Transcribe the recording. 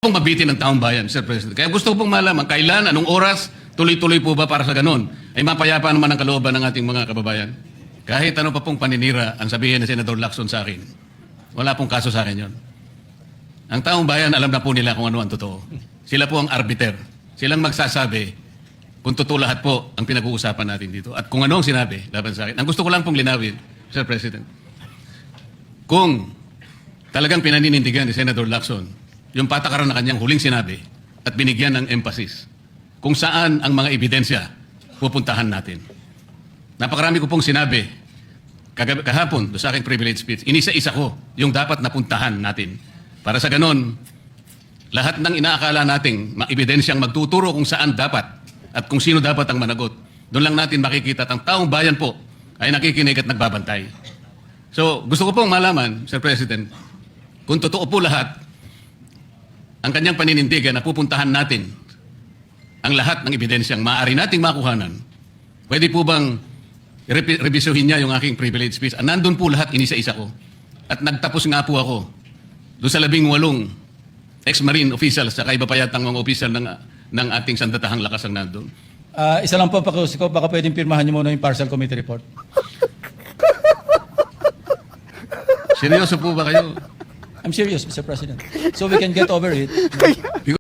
pong mabitin ng taong bayan, Mr. President. Kaya gusto ko pong malaman, kailan, anong oras, tuloy-tuloy po ba para sa ganun? Ay mapayapa naman ang kalooban ng ating mga kababayan. Kahit ano pa pong paninira ang sabihin ni Senador Lacson sa akin, wala pong kaso sa akin yon. Ang taong bayan, alam na po nila kung ano ang totoo. Sila po ang arbiter. Silang magsasabi kung totoo lahat po ang pinag-uusapan natin dito. At kung ano ang sinabi laban sa akin. Ang gusto ko lang pong linawin, Mr. President, kung talagang pinaninindigan ni Senador Lacson yung patakaran na kanyang huling sinabi at binigyan ng emphasis kung saan ang mga ebidensya pupuntahan natin. Napakarami ko pong sinabi kahapon do sa aking privilege speech. Inisa-isa ko yung dapat napuntahan natin. Para sa ganon, lahat ng inaakala nating ebidensyang magtuturo kung saan dapat at kung sino dapat ang managot, doon lang natin makikita at ang taong bayan po ay nakikinig at nagbabantay. So, gusto ko pong malaman, Sir President, kung totoo po lahat, ang kanyang paninindigan na pupuntahan natin ang lahat ng ebidensyang maaari nating makuhanan, pwede po bang revisyuhin niya yung aking privilege speech? Nandun po lahat, inisa-isa ko. At nagtapos nga po ako doon sa 18 ex-marine officials sa iba pa yatang mga official ng ating sandatahang lakas ang nandun. Isa lang po, Pakusiko, baka pwedeng pirmahan niyo muna yung partial committee report. Seryoso po ba kayo? I'm serious, Mr. President. So we can get over it.